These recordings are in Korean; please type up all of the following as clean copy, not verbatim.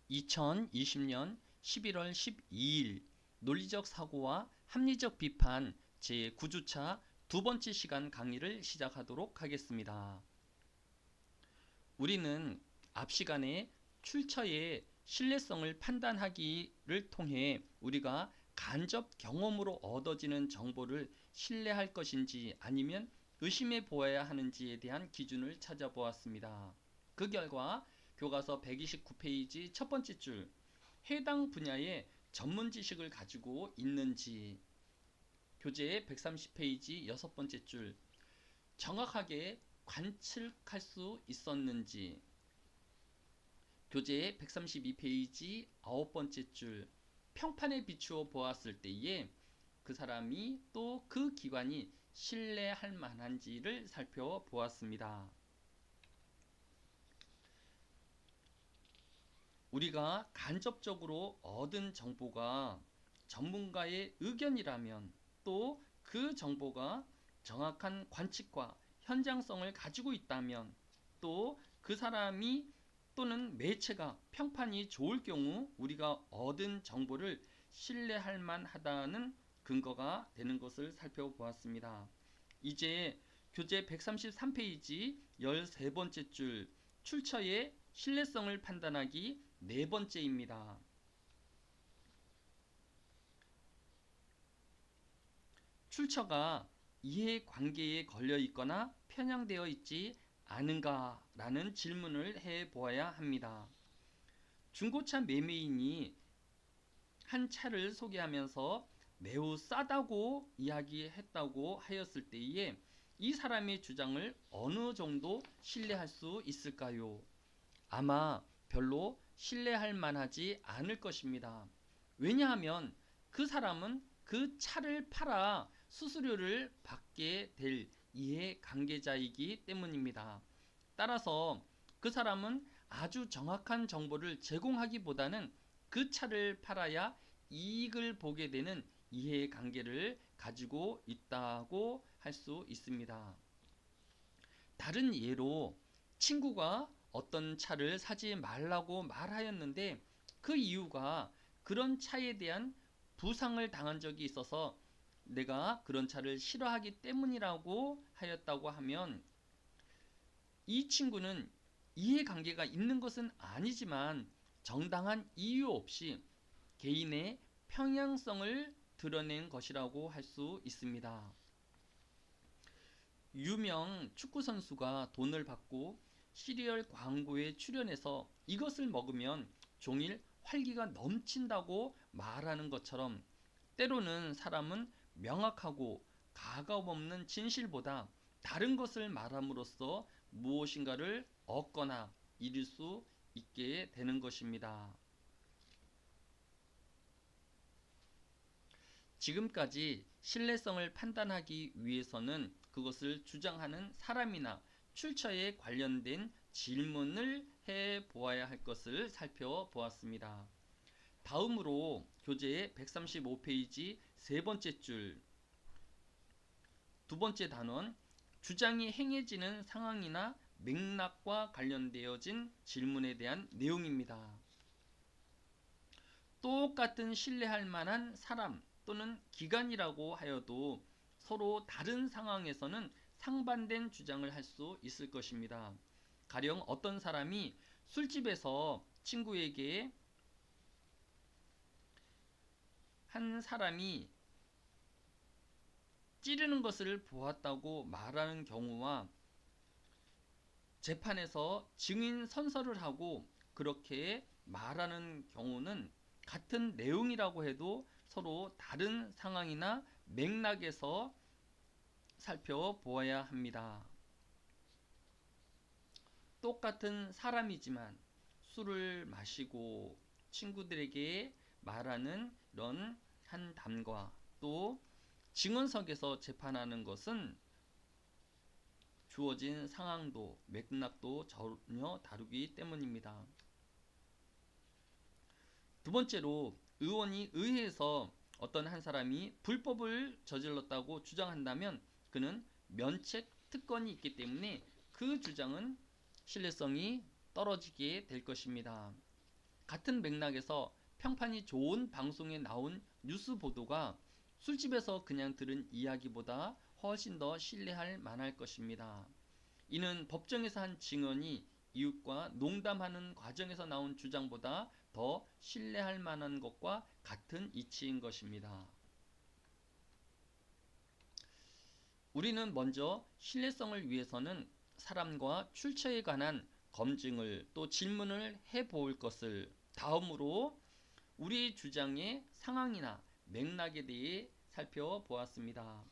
2020년 11월 12일 논리적 사고와 합리적 비판 제9주차 두 번째 시간 강의를 시작하도록 하겠습니다. 우리는 앞 시간에 출처의 신뢰성을 판단하기를 통해 우리가 간접 경험으로 얻어지는 정보를 신뢰할 것인지 아니면 의심해 보아야 하는지에 대한 기준을 찾아보았습니다. 그 결과 교과서 129페이지 첫 번째 줄, 해당 분야의 전문 지식을 가지고 있는지, 교재 130페이지 여섯 번째 줄, 정확하게 관측할 수 있었는지, 교재 132페이지 아홉 번째 줄, 평판에 비추어 보았을 때에 그 사람이 또 그 기관이 신뢰할 만한지를 살펴보았습니다. 우리가 간접적으로 얻은 정보가 전문가의 의견이라면 또 그 정보가 정확한 관측과 현장성을 가지고 있다면 또 그 사람이 또는 매체가 평판이 좋을 경우 우리가 얻은 정보를 신뢰할 만하다는 근거가 되는 것을 살펴보았습니다. 이제 교재 133페이지 13번째 줄, 출처의 신뢰성을 판단하기 네 번째입니다. 출처가 이해관계에 걸려 있거나 편향되어 있지 않은가 라는 질문을 해보아야 합니다. 중고차 매매인이 한 차를 소개하면서 매우 싸다고 이야기했다고 하였을 때에 이 사람의 주장을 어느 정도 신뢰할 수 있을까요? 아마 별로 신뢰할 만하지 않을 것입니다. 왜냐하면 그 사람은 그 차를 팔아 수수료를 받게 될 이해관계자이기 때문입니다. 따라서 그 사람은 아주 정확한 정보를 제공하기보다는 그 차를 팔아야 이익을 보게 되는 이해관계를 가지고 있다고 할 수 있습니다. 다른 예로 친구가 어떤 차를 사지 말라고 말하였는데 그 이유가 그런 차에 대한 부상을 당한 적이 있어서 내가 그런 차를 싫어하기 때문이라고 하였다고 하면 이 친구는 이해관계가 있는 것은 아니지만 정당한 이유 없이 개인의 평양성을 드러낸 것이라고 할 수 있습니다. 유명 축구 선수가 돈을 받고 시리얼 광고에 출연해서 이것을 먹으면 종일 활기가 넘친다고 말하는 것처럼 때로는 사람은 명확하고 가감없는 진실보다 다른 것을 말함으로써 무엇인가를 얻거나 이룰 수 있게 되는 것입니다. 지금까지 신뢰성을 판단하기 위해서는 그것을 주장하는 사람이나 출처에 관련된 질문을 해 보아야 할 것을 살펴보았습니다. 다음으로 교재 135페이지 세 번째 줄, 두 번째 단원, 주장이 행해지는 상황이나 맥락과 관련되어진 질문에 대한 내용입니다. 똑같은 신뢰할 만한 사람 또는 기관이라고 하여도 서로 다른 상황에서는 상반된 주장을 할 수 있을 것입니다. 가령 어떤 사람이 술집에서 친구에게 한 사람이 찌르는 것을 보았다고 말하는 경우와 재판에서 증인 선서를 하고 그렇게 말하는 경우는 같은 내용이라고 해도 서로 다른 상황이나 맥락에서 살펴보아야 합니다. 똑같은 사람이지만 술을 마시고 친구들에게 말하는 이런 한 담과 또 증언석에서 재판하는 것은 주어진 상황도 맥락도 전혀 다르기 때문입니다. 두 번째로 의원이 의회에서 어떤 한 사람이 불법을 저질렀다고 주장한다면 그는 면책 특권이 있기 때문에 그 주장은 신뢰성이 떨어지게 될 것입니다. 같은 맥락에서 평판이 좋은 방송에 나온 뉴스 보도가 술집에서 그냥 들은 이야기보다 훨씬 더 신뢰할 만할 것입니다. 이는 법정에서 한 증언이 이웃과 농담하는 과정에서 나온 주장보다 더 신뢰할 만한 것과 같은 이치인 것입니다. 우리는 먼저 신뢰성을 위해서는 사람과 출처에 관한 검증을 또 질문을 해볼 것을, 다음으로 우리 주장의 상황이나 맥락에 대해 살펴보았습니다.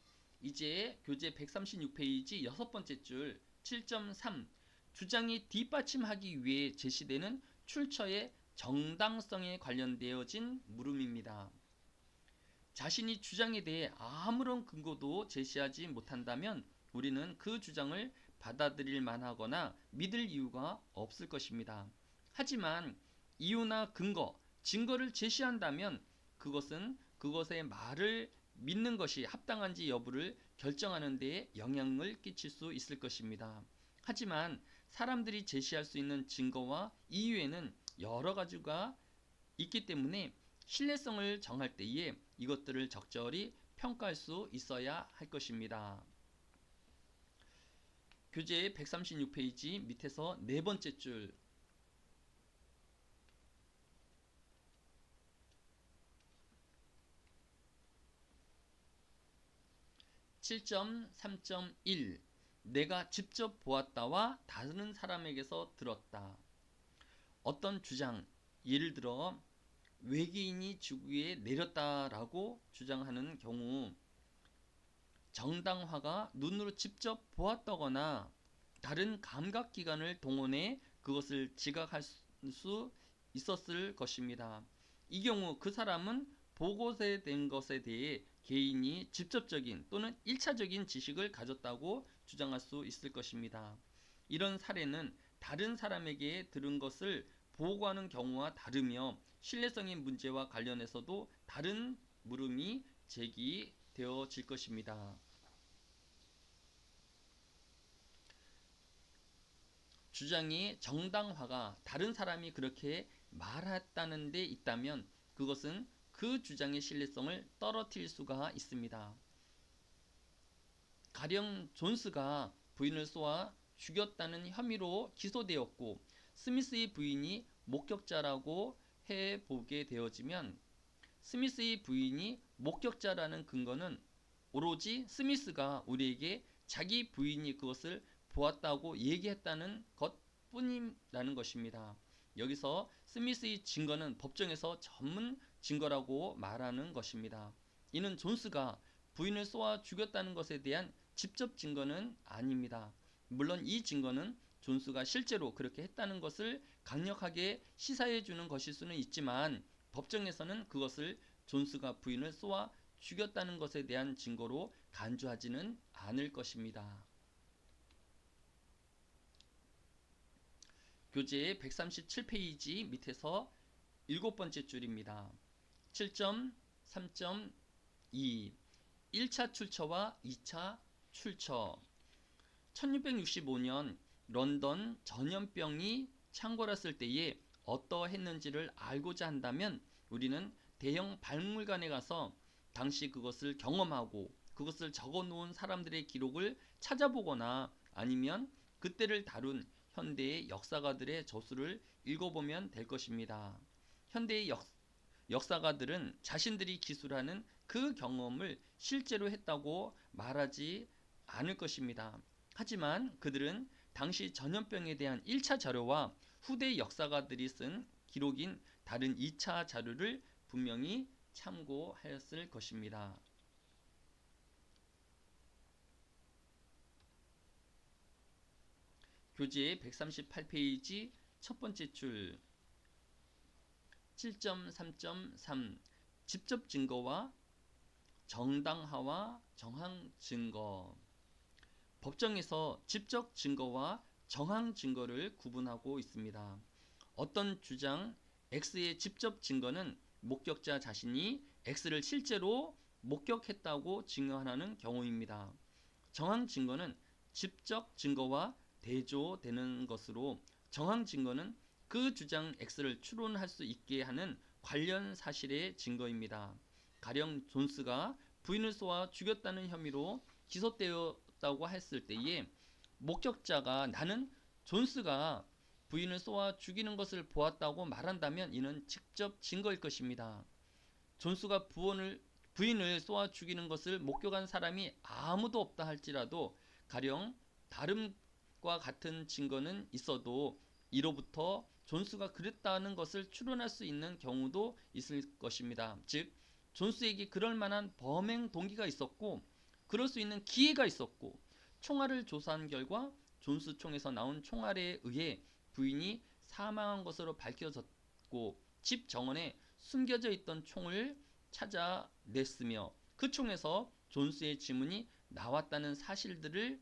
이제 교재 136페이지 6번째 줄 7.3 주장이 뒷받침하기 위해 제시되는 출처의 정당성에 관련되어진 물음입니다. 자신이 주장에 대해 아무런 근거도 제시하지 못한다면 우리는 그 주장을 받아들일 만하거나 믿을 이유가 없을 것입니다. 하지만 이유나 근거, 증거를 제시한다면 그것은 그것의 말을 믿는 것이 합당한지 여부를 결정하는 데 영향을 끼칠 수 있을 것입니다. 하지만 사람들이 제시할 수 있는 증거와 이유에는 여러 가지가 있기 때문에 신뢰성을 정할 때에 이것들을 적절히 평가할 수 있어야 할 것입니다. 교재 136페이지 밑에서 네 번째 줄 7.3.1 내가 직접 보았다와 다른 사람에게서 들었다. 어떤 주장, 예를 들어 외계인이 지구에 내렸다라고 주장하는 경우 정당화가 눈으로 직접 보았다거나 다른 감각기관을 동원해 그것을 지각할 수 있었을 것입니다. 이 경우 그 사람은 보고된 것에 대해 개인이 직접적인 또는 1차적인 지식을 가졌다고 주장할 수 있을 것입니다. 이런 사례는 다른 사람에게 들은 것을 보고하는 경우와 다르며 신뢰성의 문제와 관련해서도 다른 물음이 제기되어질 것입니다. 주장의 정당화가 다른 사람이 그렇게 말했다는 데 있다면 그것은 그 주장의 신뢰성을 떨어뜨릴 수가 있습니다. 가령 존스가 부인을 쏘아 죽였다는 혐의로 기소되었고 스미스의 부인이 목격자라고 해보게 되어지면 스미스의 부인이 목격자라는 근거는 오로지 스미스가 우리에게 자기 부인이 그것을 보았다고 얘기했다는 것뿐이라는 것입니다. 여기서 스미스의 증거는 법정에서 전문 증거라고 말하는 것입니다. 이는 존스가 부인을 쏘아 죽였다는 것에 대한 직접 증거는 아닙니다. 물론 이 증거는 존스가 실제로 그렇게 했다는 것을 강력하게 시사해 주는 것일 수는 있지만 법정에서는 그것을 존스가 부인을 쏘아 죽였다는 것에 대한 증거로 간주하지는 않을 것입니다. 교재 137페이지 밑에서 7번째 줄입니다. 7.3.2 1차 출처와 2차 출처 1665년 런던 전염병이 창궐했을 때에 어떠했는지를 알고자 한다면 우리는 대형 박물관에 가서 당시 그것을 경험하고 그것을 적어놓은 사람들의 기록을 찾아보거나 아니면 그때를 다룬 현대의 역사가들의 저술을 읽어보면 될 것입니다. 현대의 역사가들은 자신들이 기술하는 그 경험을 실제로 했다고 말하지 않을 것입니다. 하지만 그들은 당시 전염병에 대한 1차 자료와 후대 역사가들이 쓴 기록인 다른 2차 자료를 분명히 참고하였을 것입니다. 교재 138페이지 첫 번째 줄 7.3.3 직접 증거와 정당화와 정황 증거 법정에서 직접 증거와 정황 증거를 구분하고 있습니다. 어떤 주장 X의 직접 증거는 목격자 자신이 X를 실제로 목격했다고 증언하는 경우입니다. 정황 증거는 직접 증거와 대조되는 것으로 정황 증거는 그 주장 X를 추론할 수 있게 하는 관련 사실의 증거입니다. 가령 존스가 부인을 쏘아 죽였다는 혐의로 기소되었다고 했을 때에 목격자가 나는 존스가 부인을 쏘아 죽이는 것을 보았다고 말한다면 이는 직접 증거일 것입니다. 존스가 부인을 쏘아 죽이는 것을 목격한 사람이 아무도 없다 할지라도 가령 다름과 같은 증거는 있어도 이로부터 존스가 그랬다는 것을 추론할 수 있는 경우도 있을 것입니다. 즉 존스에게 그럴 만한 범행 동기가 있었고 그럴 수 있는 기회가 있었고 총알을 조사한 결과 존스 총에서 나온 총알에 의해 부인이 사망한 것으로 밝혀졌고 집 정원에 숨겨져 있던 총을 찾아냈으며 그 총에서 존스의 지문이 나왔다는 사실들이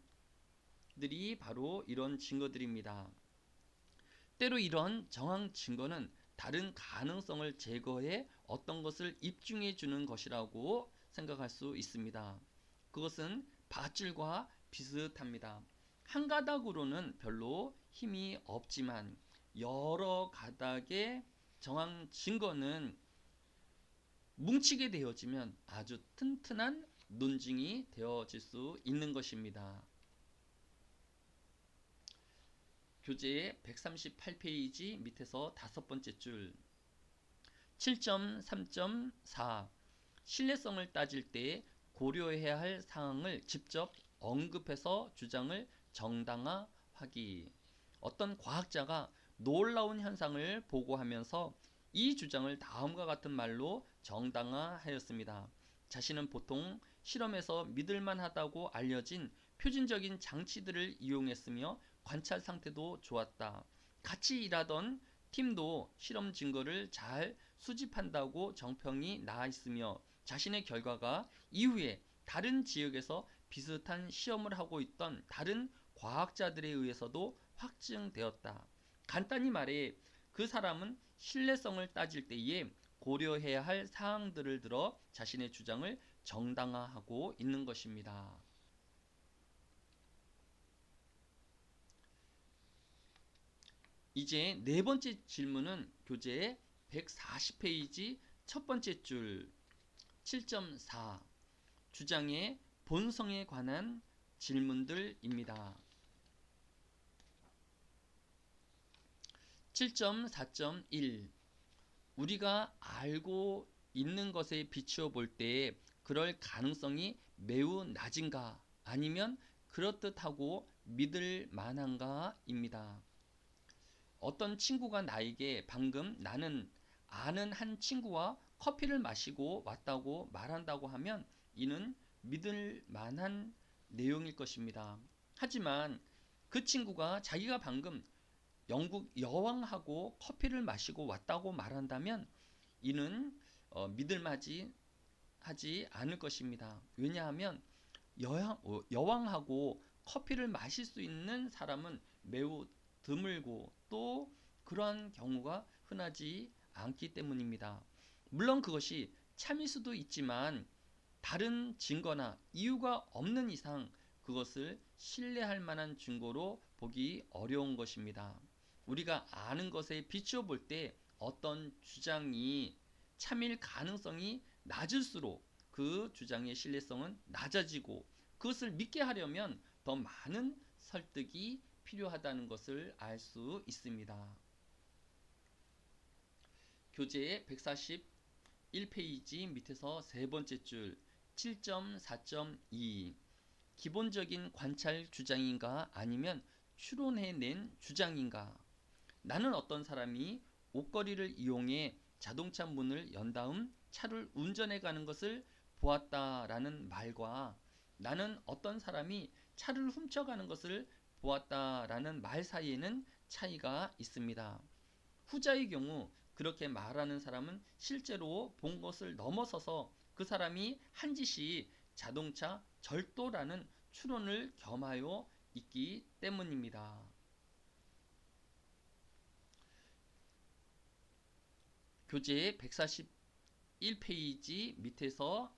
바로 이런 증거들입니다. 때로 이런 정황 증거는 다른 가능성을 제거해 어떤 것을 입증해 주는 것이라고 생각할 수 있습니다. 그것은 밧줄과 비슷합니다. 한 가닥으로는 별로 힘이 없지만 여러 가닥의 정황 증거는 뭉치게 되어지면 아주 튼튼한 논증이 되어질 수 있는 것입니다. 교재 138페이지 밑에서 5번째 줄 7.3.4 신뢰성을 따질 때 고려해야 할 사항을 직접 언급해서 주장을 정당화하기. 어떤 과학자가 놀라운 현상을 보고하면서 이 주장을 다음과 같은 말로 정당화하였습니다. 자신은 보통 실험에서 믿을만하다고 알려진 표준적인 장치들을 이용했으며 관찰 상태도 좋았다. 같이 일하던 팀도 실험 증거를 잘 수집한다고 정평이 나 있으며 자신의 결과가 이후에 다른 지역에서 비슷한 시험을 하고 있던 다른 과학자들에 의해서도 확증되었다. 간단히 말해 그 사람은 신뢰성을 따질 때에 고려해야 할 사항들을 들어 자신의 주장을 정당화하고 있는 것입니다. 이제 네 번째 질문은 교재 140페이지 첫 번째 줄 7.4 주장의 본성에 관한 질문들입니다. 7.4.1 우리가 알고 있는 것에 비추어 볼 때 그럴 가능성이 매우 낮은가 아니면 그렇듯하고 믿을 만한가 입니다. 어떤 친구가 나에게 방금 나는 아는 한 친구와 커피를 마시고 왔다고 말한다고 하면 이는 믿을 만한 내용일 것입니다. 하지만 그 친구가 자기가 방금 영국 여왕하고 커피를 마시고 왔다고 말한다면 이는 믿을만하지 않을 것입니다. 왜냐하면 여왕하고 커피를 마실 수 있는 사람은 매우 드물고 또 그러한 경우가 흔하지 않기 때문입니다. 물론 그것이 참일 수도 있지만 다른 증거나 이유가 없는 이상 그것을 신뢰할 만한 증거로 보기 어려운 것입니다. 우리가 아는 것에 비추어 볼 때 어떤 주장이 참일 가능성이 낮을수록 그 주장의 신뢰성은 낮아지고 그것을 믿게 하려면 더 많은 설득이 필요하다는 것을 알 수 있습니다. 교재 141페이지 밑에서 세 번째 줄 7.4.2 기본적인 관찰 주장인가 아니면 추론해낸 주장인가. 나는 어떤 사람이 옷걸이를 이용해 자동차 문을 연 다음 차를 운전해 가는 것을 보았다라는 말과 나는 어떤 사람이 차를 훔쳐가는 것을 보았다라는 말 사이에는 차이가 있습니다. 후자의 경우 그렇게 말하는 사람은 실제로 본 것을 넘어서서 그 사람이 한 짓이 자동차 절도라는 추론을 겸하여 있기 때문입니다. 교재 141페이지 밑에서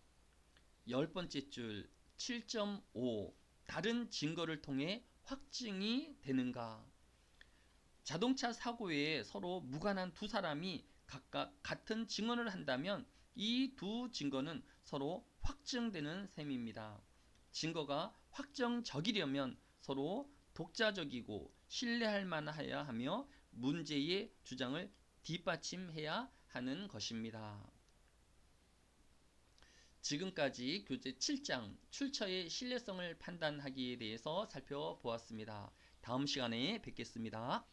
10번째 줄 7.5 다른 증거를 통해 확증이 되는가. 자동차 사고에 서로 무관한 두 사람이 각각 같은 증언을 한다면 이 두 증거는 서로 확증되는 셈입니다. 증거가 확정적이려면 서로 독자적이고 신뢰할 만해야 하며 문제의 주장을 뒷받침해야 하는 것입니다. 지금까지 교재 7장 출처의 신뢰성을 판단하기에 대해서 살펴보았습니다. 다음 시간에 뵙겠습니다.